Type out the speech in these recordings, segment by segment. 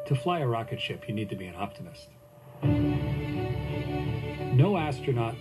To fly a rocket ship, you need to be an optimist. No astronaut.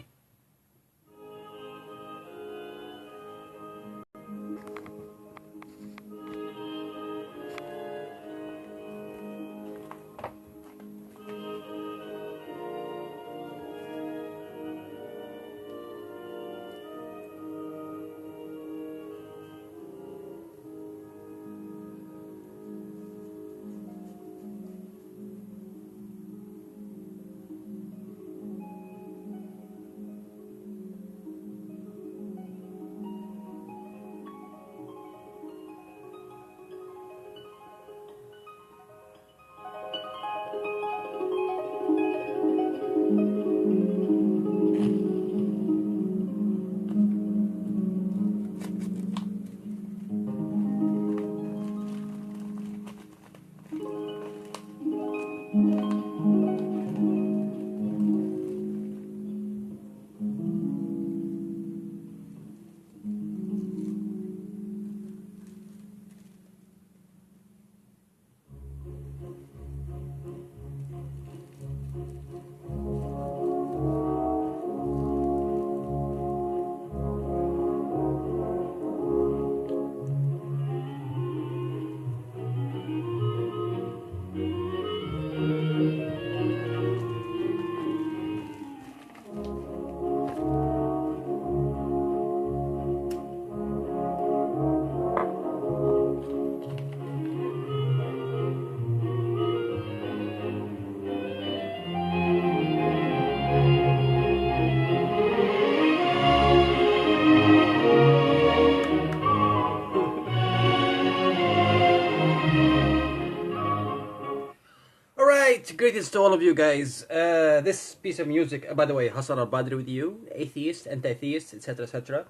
Greetings to all of you guys. This piece of music, by the way, Hassan al-Badri with you, atheist, anti-theist, etc., etc.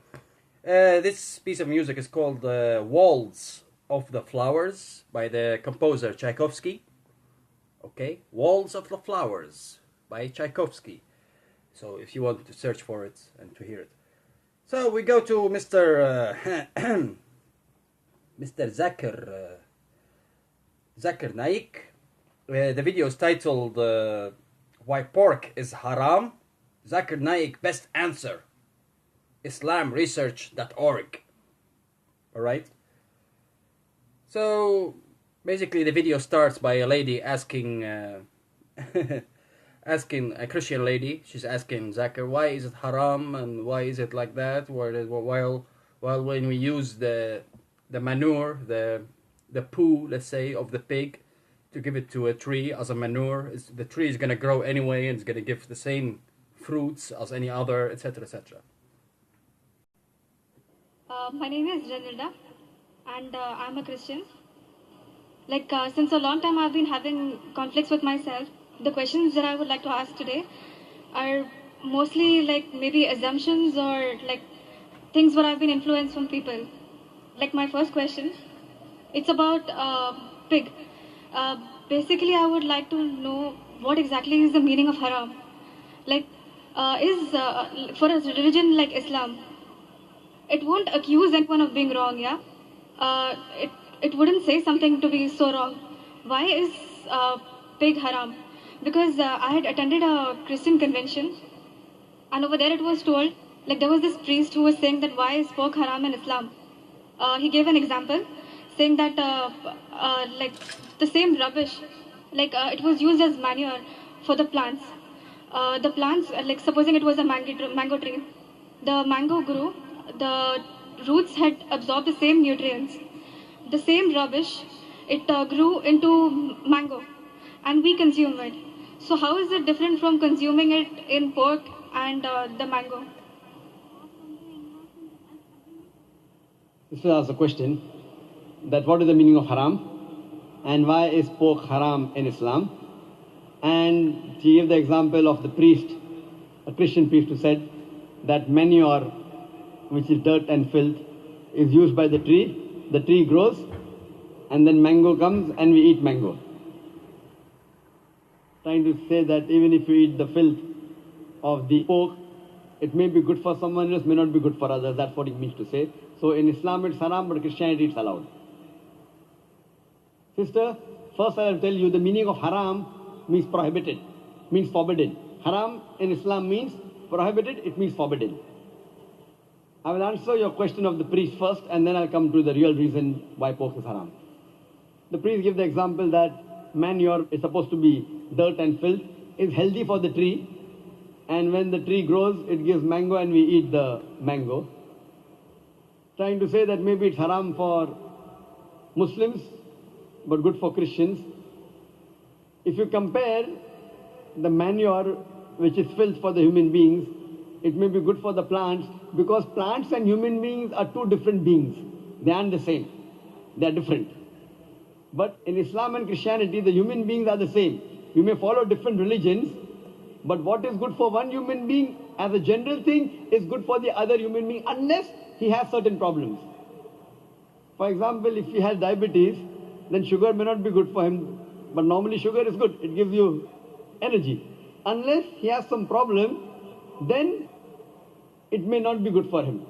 This piece of music is called Waltz of the Flowers by the composer Tchaikovsky. Okay, Waltz of the Flowers by Tchaikovsky. So if you want to search for it and to hear it. So we go to Mr. Mr. Zakir Naik. The video is titled Why Pork is Haram. Zakir Naik, best answer. IslamResearch.org. Alright? So, basically the video starts by a lady asking, asking a Christian lady, she's asking Zakir, why is it haram and why is it like that? While when we use the manure, the poo, let's say, of the pig, to give it to a tree as a manure, the tree is going to grow anyway and it's going to give the same fruits as any other, etc., etc. My name is Janilda and I'm a Christian. Since a long time I've been having conflicts with myself. The questions that I would like to ask today are mostly maybe assumptions or things where I've been influenced from people. My first question, it's about pig. Basically, I would like to know what exactly is the meaning of haram. For a religion like Islam, it won't accuse anyone of being wrong, yeah? It wouldn't say something to be so wrong. Why is pig haram? Because I had attended a Christian convention, and over there it was told, there was this priest who was saying that why is pork haram in Islam? He gave an example, saying that the same rubbish, it was used as manure for the plants. The plants, supposing it was a mango tree, the mango grew, the roots had absorbed the same nutrients. The same rubbish, it grew into mango, and we consume it. So how is it different from consuming it in pork and the mango? This was a question that what is the meaning of haram and why is pork haram in Islam? And she gave the example of the priest, a Christian priest who said that manure, which is dirt and filth, is used by the tree grows, and then mango comes and we eat mango. Trying to say that even if you eat the filth of the pork, it may be good for someone else, may not be good for others. That's what it means to say. So in Islam it's haram, but Christianity it's allowed. Sister, First I will tell you the meaning of haram means prohibited, means forbidden. Haram in Islam means prohibited, it means forbidden. I will answer your question of the priest first, and then I'll come to the real reason why pork is haram. The priest give the example that manure is supposed to be dirt and filth, is healthy for the tree, and when the tree grows, it gives mango and we eat the mango. Trying to say that maybe it's haram for Muslims, but good for Christians. If you compare the manure, which is filth for the human beings, it may be good for the plants, because plants and human beings are two different beings. They aren't the same. They are different. But in Islam and Christianity, the human beings are the same. You may follow different religions, but what is good for one human being as a general thing is good for the other human being, unless he has certain problems. For example, if he has diabetes, then sugar may not be good for him, but normally sugar is good. It gives you energy. Unless he has some problem, then it may not be good for him.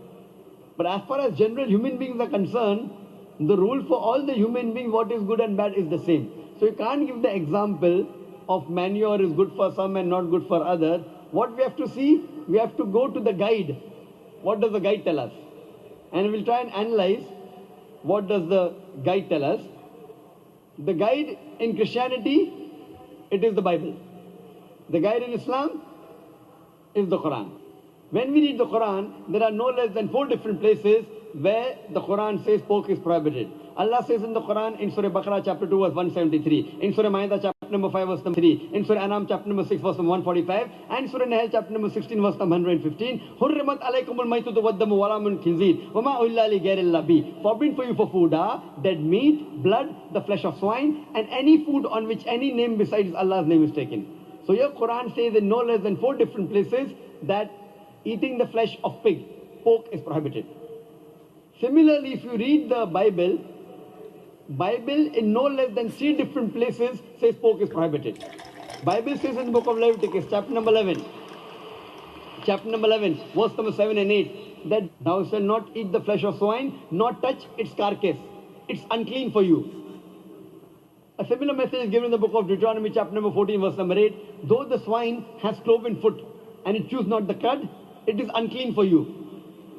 But as far as general human beings are concerned, the rule for all the human beings, what is good and bad, is the same. So you can't give the example of manure is good for some and not good for others. What we have to see, we have to go to the guide. What does the guide tell us? And we'll try and analyze what does the guide tell us. The guide in Christianity, it is the Bible. The guide in Islam is the Quran. When we read the Quran, there are no less than 4 different places where the Quran says pork is prohibited. Allah says in the Quran, in Surah Baqarah chapter 2 verse 173, in Surah Ma'idah chapter number 5 verse number 3, in Surah Anam chapter number 6 verse number 145, and Surah Nahl chapter number 16 verse number 115, Hurrimat alaykumul maytutu waddamu walamun khinzir, wama uhilla li ghayril bi. Forbidden for you for food are dead meat, blood, the flesh of swine, and any food on which any name besides Allah's name is taken. So your Quran says in no less than 4 different places that eating the flesh of pig, pork, is prohibited. Similarly, if you read the Bible in no less than 3 different places says pork is prohibited. Bible says in the book of Leviticus, chapter number 11, verse number 7 and 8, that thou shalt not eat the flesh of swine, nor touch its carcass. It's unclean for you. A similar message is given in the book of Deuteronomy, chapter number 14, verse number 8. Though the swine has cloven foot, and it chews not the cud, it is unclean for you.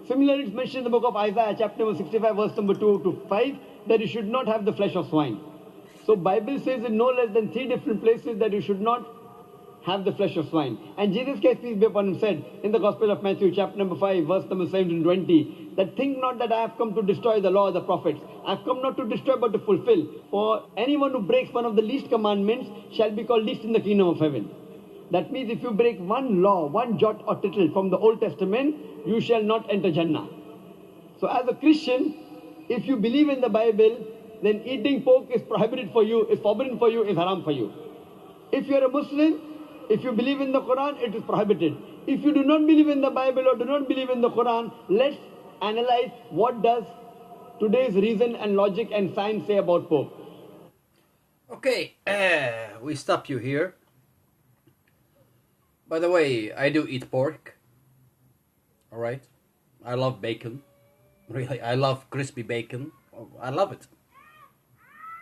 Similarly, it's mentioned in the book of Isaiah, chapter number 65, verse number 2 to 5, that you should not have the flesh of swine. So Bible says in no less than 3 different places that you should not have the flesh of swine. And Jesus Christ, peace be upon him, said in the Gospel of Matthew, chapter number 5, verse number 17 to 20, that think not that I have come to destroy the law of the prophets. I have come not to destroy but to fulfill. For anyone who breaks one of the least commandments shall be called least in the kingdom of heaven. That means if you break one law, one jot or tittle from the Old Testament, you shall not enter Jannah. So as a Christian, if you believe in the Bible, then eating pork is prohibited for you, is forbidden for you, is haram for you. If you are a Muslim, if you believe in the Quran, it is prohibited. If you do not believe in the Bible or do not believe in the Quran, let's analyze what does today's reason and logic and science say about pork. Okay, we stop you here. By the way, I do eat pork. Alright? I love bacon. Really, I love crispy bacon. I love it.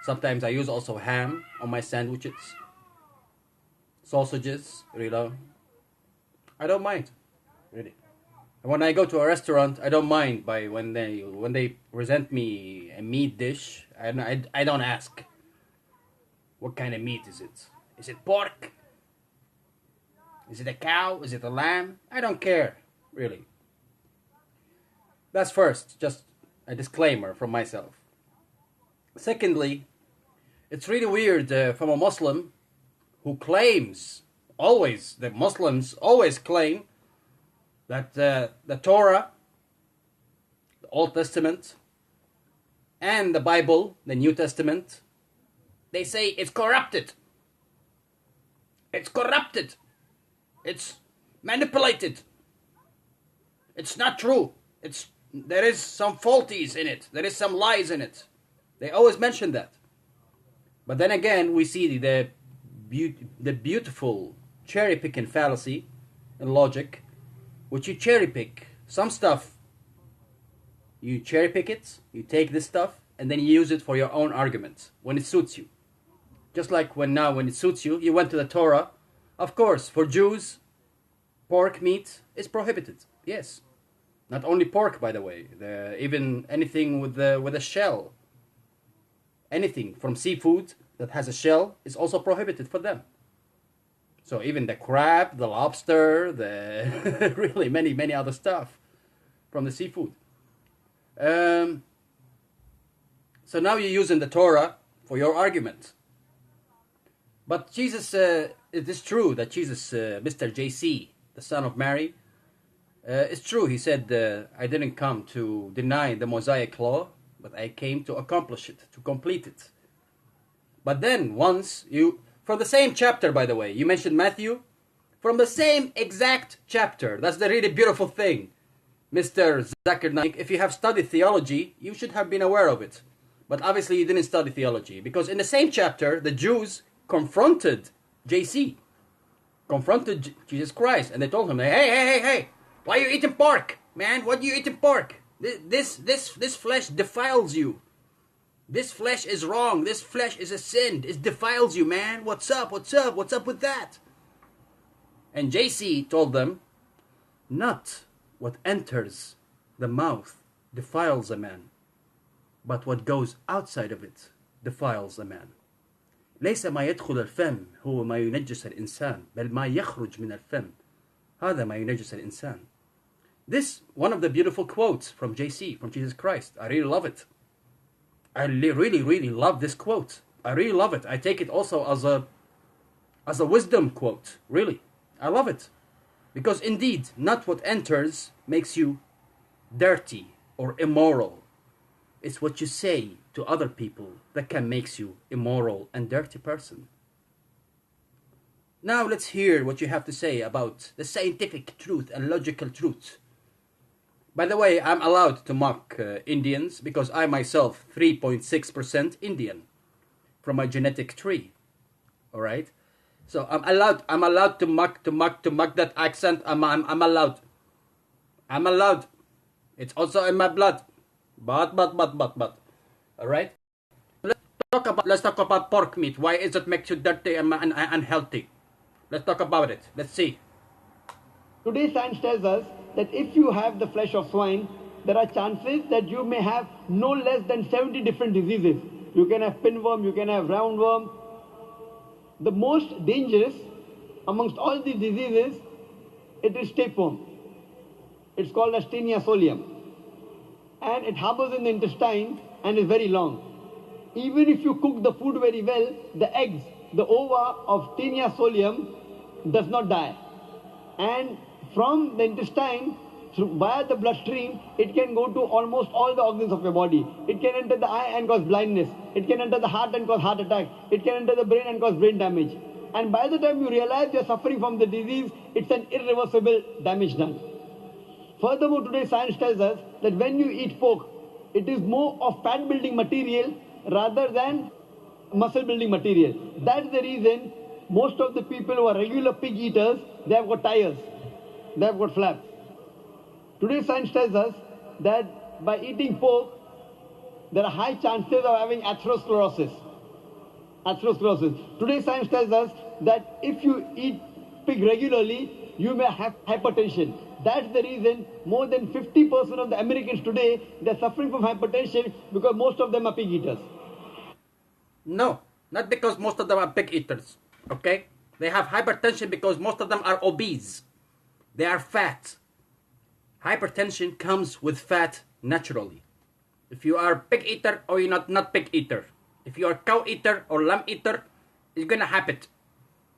Sometimes I use also ham on my sandwiches. Sausages, you know. I don't mind. Really. And when I go to a restaurant, I don't mind when they present me a meat dish. I don't ask. What kind of meat is it? Is it pork? Is it a cow? Is it a lamb? I don't care, really. That's first, just a disclaimer from myself. Secondly, it's really weird from a Muslim who claims, the Muslims always claim that the Torah, the Old Testament, and the Bible, the New Testament, they say it's corrupted. It's corrupted. It's manipulated. It's not true. There is some faulties in it. There is some lies in it. They always mention that. But then again, we see the beautiful cherry-picking fallacy and logic, which you cherry-pick. Some stuff, you cherry-pick it, you take this stuff, and then you use it for your own argument when it suits you. Just like when it suits you, you went to the Torah. Of course, for Jews, pork meat is prohibited. Yes. Not only pork, by the way. Even anything with a shell. Anything from seafood that has a shell is also prohibited for them. So even the crab, the lobster, the really many other stuff from the seafood. So now you're using the Torah for your argument. But Jesus, it is true that Jesus, Mr. JC, the son of Mary, it's true. He said, I didn't come to deny the Mosaic law, but I came to accomplish it, to complete it. But then once from the same chapter, by the way, you mentioned Matthew, from the same exact chapter. That's the really beautiful thing. Mr. Zakir Naik, if you have studied theology, you should have been aware of it. But obviously you didn't study theology, because in the same chapter, the Jews confronted JC, confronted Jesus Christ, and they told him, hey, why are you eating pork? Man, what are you eating pork? This flesh defiles you. This flesh is wrong. This flesh is a sin. It defiles you, man. What's up with that? And JC told them, not what enters the mouth defiles a man, but what goes outside of it defiles a man. ليس ما يدخل الفم هو ما ينجس الإنسان بل ما يخرج من الفم هذا ما ينجس الإنسان. This one of the beautiful quotes from JC, from Jesus Christ. I really love it. I really love this quote. I really love it. I take it also as a wisdom quote. Really, I love it, because indeed, not what enters makes you dirty or immoral. It's what you say to other people that can make you immoral and dirty person. Now let's hear what you have to say about the scientific truth and logical truth. By the way, I'm allowed to mock Indians because I myself 3.6% Indian from my genetic tree. All right, so I'm allowed to mock that accent. I'm allowed. It's also in my blood. But. All right. Let's talk about pork meat. Why is it makes you dirty and unhealthy? Let's talk about it. Let's see. Today science tells us that if you have the flesh of swine, there are chances that you may have no less than 70 different diseases. You can have pinworm, you can have roundworm. The most dangerous amongst all these diseases, it is tapeworm. It's called as Taenia solium. And it harbors in the intestine and is very long. Even if you cook the food very well, the eggs, the ova of Taenia solium does not die. And from the intestine, via the bloodstream, it can go to almost all the organs of your body. It can enter the eye and cause blindness. It can enter the heart and cause heart attack. It can enter the brain and cause brain damage. And by the time you realize you're suffering from the disease, it's an irreversible damage done. Furthermore, today science tells us that when you eat pork, it is more of fat building material rather than muscle building material. That's the reason most of the people who are regular pig eaters, they have got tires. They have got flaps. Today science tells us that by eating pork, there are high chances of having atherosclerosis. Today science tells us that if you eat pig regularly, you may have hypertension. That's the reason more than 50% of the Americans today, they're suffering from hypertension because most of them are pig eaters. No, not because most of them are pig eaters. Okay? They have hypertension because most of them are obese. They are fat. Hypertension comes with fat naturally. If you are pig eater or you're not pig eater. If you are cow eater or lamb eater, it's gonna happen.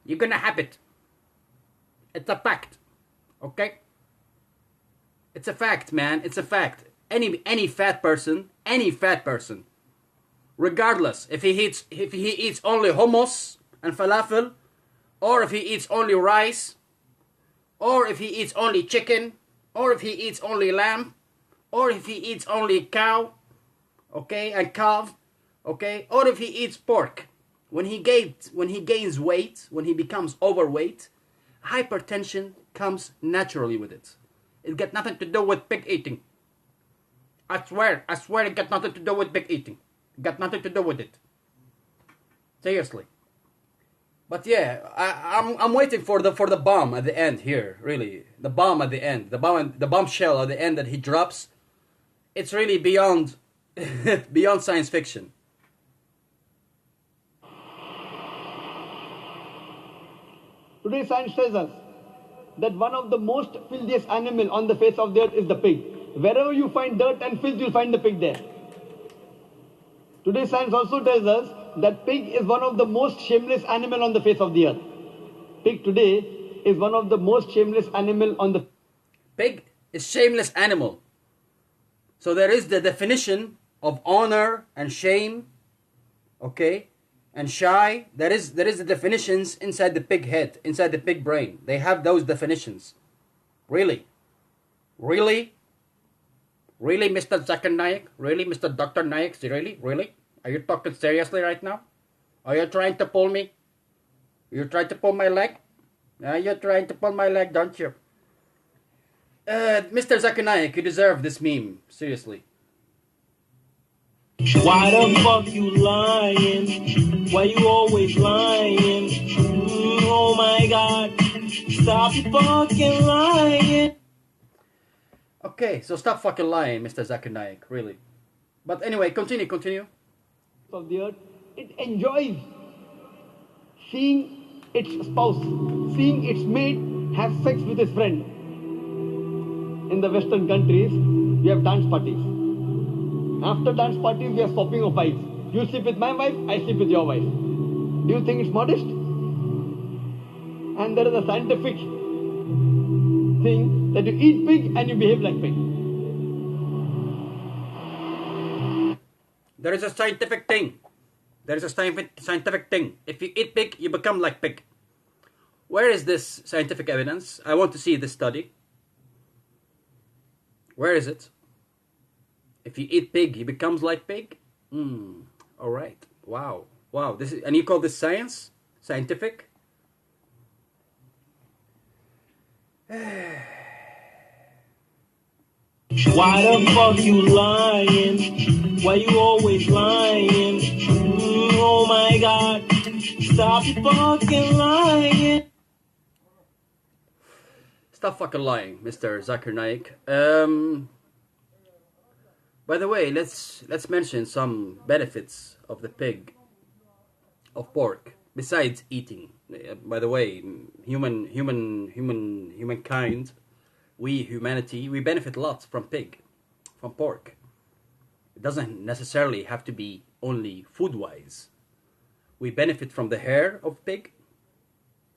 You're gonna have it. It's a fact. Okay? It's a fact, man. It's a fact. Any fat person, regardless if he eats only hummus and falafel, or if he eats only rice, or if he eats only chicken, or if he eats only lamb, or if he eats only cow, okay, and calf, okay, or if he eats pork, when he gains weight, when he becomes overweight, hypertension comes naturally with it. It got nothing to do with pig eating. I swear it got nothing to do with pig eating. It got nothing to do with it. Seriously. But yeah, I'm waiting for the bomb at the end here. Really, the bomb at the end, the bombshell at the end that he drops. It's really beyond beyond science fiction. Today science tells us that one of the most filthiest animal on the face of the earth is the pig. Wherever you find dirt and filth, you'll find the pig there. Today science also tells us that pig is one of the most shameless animal on the face of the earth. Pig today is one of the most shameless animal on the... Pig is shameless animal. So there is the definition of honor and shame, okay, and shy. There is the definitions inside the pig head, inside the pig brain. They have those definitions. Really? Really? Really, Mr. Zakir Naik? Really, Mr. Dr. Naik? Really? Really? Are you talking seriously right now? Are you trying to pull me? You're trying to pull my leg? You're trying to pull my leg, don't you? Mr. Zakir Naik, you deserve this meme. Seriously. Why the fuck you lying? Why you always lying? Oh my god. Stop fucking lying. Okay, so stop fucking lying, Mr. Zakir Naik, really. But anyway, continue. Of the earth, it enjoys seeing its spouse, seeing its mate have sex with his friend. In the Western countries, we have dance parties. After dance parties, we are swapping of wives. You sleep with my wife, I sleep with your wife. Do you think it's modest? And there is a scientific thing that you eat pig and you behave like pig. There is a scientific thing. There is a scientific thing. If you eat pig, you become like pig. Where is this scientific evidence? I want to see this study. Where is it? If you eat pig, he becomes like pig? All right. Wow. This is, and you call this science? Scientific? Why the fuck you lying? Why you always lying? Oh my god. Stop fucking lying. Stop fucking lying, Mr. Zakir Naik. By the way, let's mention some benefits of the pig, of pork, besides eating. By the way, humankind, humanity, we benefit a lot from pork. It doesn't necessarily have to be only food-wise. We benefit from the hair of pig.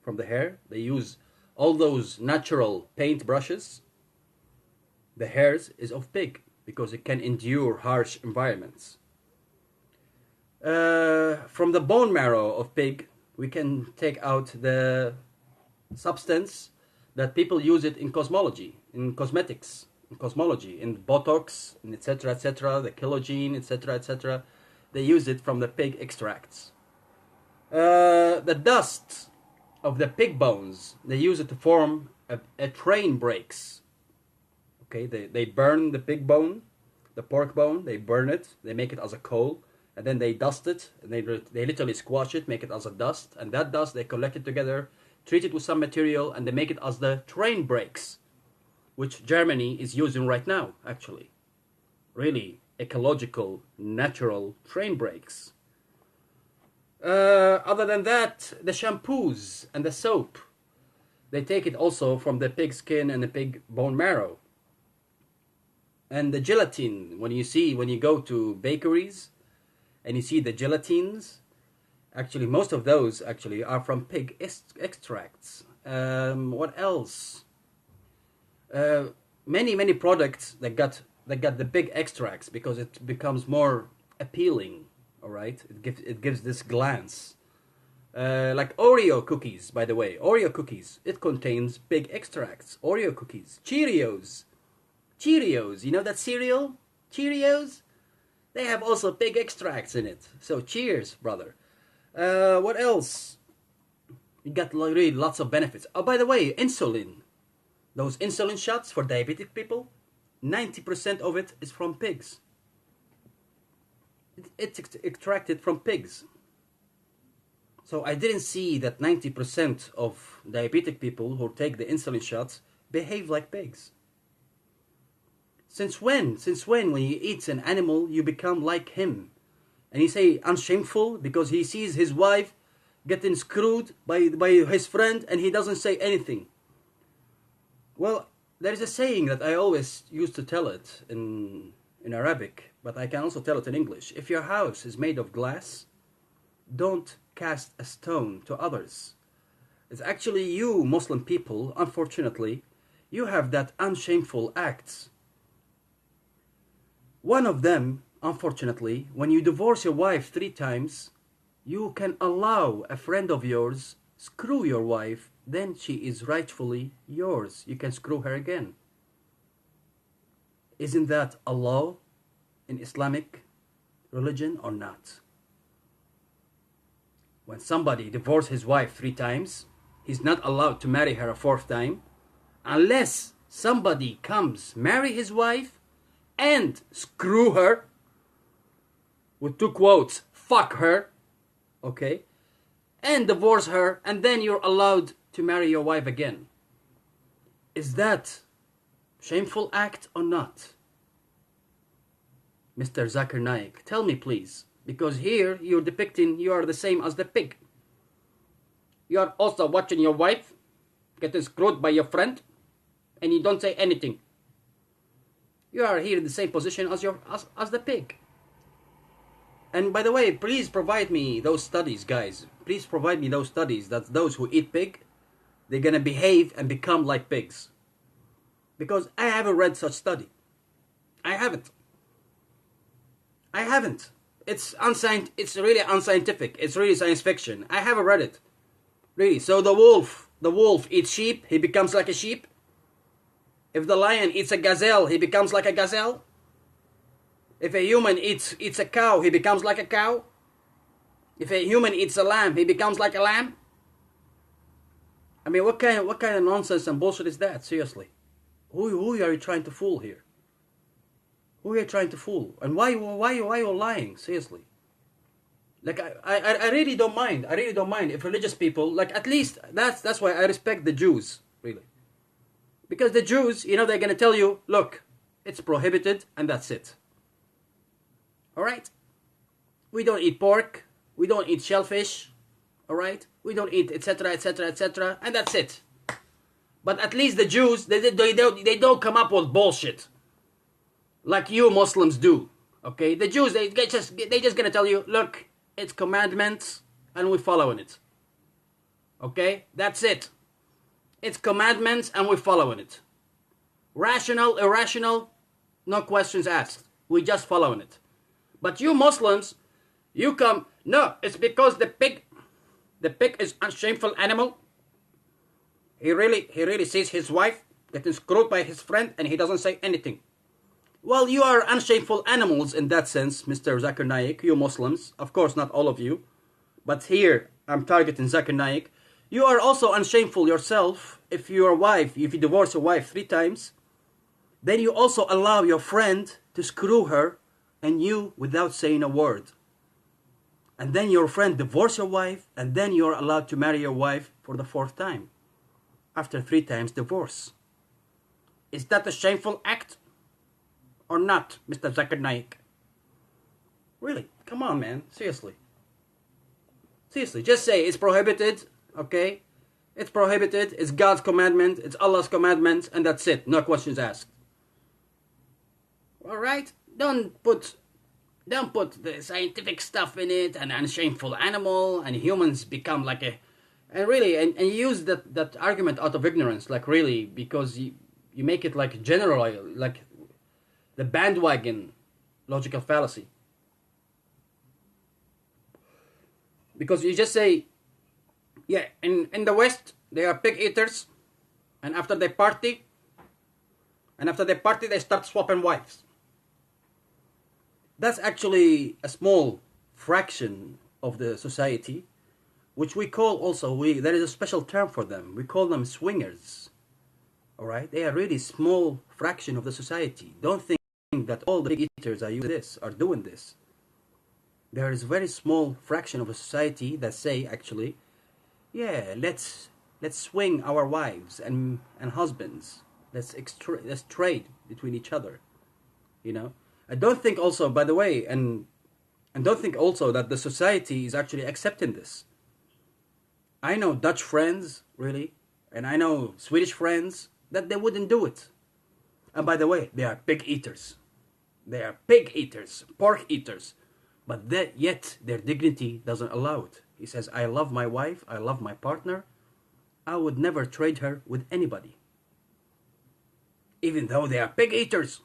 From the hair, they use all those natural paint brushes. The hairs is of pig because it can endure harsh environments. From the bone marrow of pig, we can take out the substance that people use it in cosmology, in cosmetics, in cosmology, in Botox, etc., the collagen, etc. They use it from the pig extracts. The dust of the pig bones, they use it to form a train brakes. Okay, they burn the pig bone, the pork bone, they burn it, they make it as a coal, and then they dust it, and they literally squash it, make it as a dust, and that dust they collect it together, treat it with some material, and they make it as the train brakes, which Germany is using right now, actually. Really ecological, natural train brakes. Other than that, the shampoos and the soap, they take it also from the pig skin and the pig bone marrow. And the gelatin, when you go to bakeries and you see the gelatines, actually most of those actually are from pig extracts. What else? Many products that got the pig extracts because it becomes more appealing. All right, it gives this glance. Like Oreo cookies, by the way. Oreo cookies, it contains pig extracts. Oreo cookies. Cheerios, you know that cereal? Cheerios? They have also pig extracts in it. So cheers, brother. What else? You got really lots of benefits. Oh, by the way, insulin. Those insulin shots for diabetic people, 90% of it is from pigs. It's extracted from pigs. So I didn't see that 90% of diabetic people who take the insulin shots behave like pigs. Since when? Since when you eat an animal, you become like him? And he say unshameful because he sees his wife getting screwed by his friend and he doesn't say anything. Well, there is a saying that I always used to tell it in Arabic, but I can also tell it in English. If your house is made of glass, don't cast a stone to others. It's actually you, Muslim people, unfortunately, you have that unshameful acts. One of them, unfortunately, when you divorce your wife 3 times, you can allow a friend of yours screw your wife, then she is rightfully yours. You can screw her again. Isn't that a law in Islamic religion or not? When somebody divorces his wife 3 times, he's not allowed to marry her a 4th time unless somebody comes marry his wife and screw her, with 2 quotes, fuck her, okay, and divorce her, and then you're allowed to marry your wife again. Is that shameful act or not? Mr. Zakir Naik, tell me please, because here you're depicting you are the same as the pig. You are also watching your wife getting screwed by your friend, and you don't say anything. You are here in the same position as the pig. And by the way, please provide me those studies, guys. Please provide me those studies that those who eat pig, they're gonna behave and become like pigs. Because I haven't read such study. I haven't. It's really unscientific. It's really science fiction. I haven't read it. Really. So the wolf eats sheep, he becomes like a sheep. If the lion eats a gazelle, he becomes like a gazelle. If a human eats a cow, he becomes like a cow. If a human eats a lamb, he becomes like a lamb. I mean, what kind of nonsense and bullshit is that? Seriously, who are you trying to fool here? Who are you trying to fool? And why you lying? Seriously, like I really don't mind. I really don't mind if religious people, like, at least that's why I respect the Jews, really. Because the Jews, they're going to tell you, look, it's prohibited, and that's it. Alright? We don't eat pork, we don't eat shellfish, alright? We don't eat etc, etc, etc, and that's it. But at least the Jews, they don't come up with bullshit. Like you Muslims do, okay? The Jews, they just going to tell you, look, it's commandments, and we're following it. Okay? That's it. It's commandments and we're following it. Rational, irrational, no questions asked. We're just following it. But you Muslims, you come, no, it's because the pig is a shameful animal. He really sees his wife getting screwed by his friend and he doesn't say anything. Well, you are unshameful animals in that sense, Mr. Zakir Naik, you Muslims. Of course, not all of you. But here, I'm targeting Zakir Naik. You are also unshameful yourself if you divorce your wife 3 times. Then you also allow your friend to screw her and you without saying a word. And then your friend divorce your wife and then you're allowed to marry your wife for the 4th time. After 3 times divorce. Is that a shameful act? Or not, Mr. Zakir Naik? Really? Come on, man. Seriously. Seriously, just say it's prohibited. Okay, it's prohibited, it's God's commandment, it's Allah's commandment, and that's it, no questions asked. Alright, don't put the scientific stuff in it, and a shameful animal, and humans become like and you use that argument out of ignorance, like really, because you make it like general, like the bandwagon logical fallacy. Because you just say, yeah, in the West, they are pig eaters, and after they party, they start swapping wives. That's actually a small fraction of the society, which we call also, there is a special term for them. We call them swingers. Alright? They are really small fraction of the society. Don't think that all the pig eaters are doing this. there is a very small fraction of a society that say, actually, yeah, let's swing our wives and husbands. Let's trade between each other. You know, I don't think also, by the way, and don't think also that the society is actually accepting this. I know Dutch friends, really, and I know Swedish friends that they wouldn't do it. And by the way, they are pig eaters. They are pig eaters, pork eaters. But yet their dignity doesn't allow it. He says, I love my wife, I love my partner. I would never trade her with anybody. Even though they are pig eaters.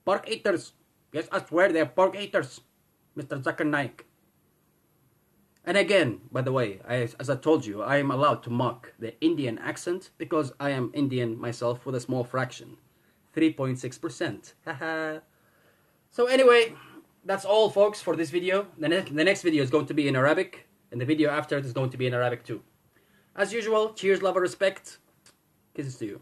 Pork eaters. Yes, I swear they are pork eaters. Mr. Zakir Naik. And again, by the way, as I told you, I am allowed to mock the Indian accent because I am Indian myself with a small fraction. 3.6%. Haha. So anyway, that's all, folks, for this video. The next video is going to be in Arabic, and the video after it is going to be in Arabic too. As usual, cheers, love, and respect. Kisses to you.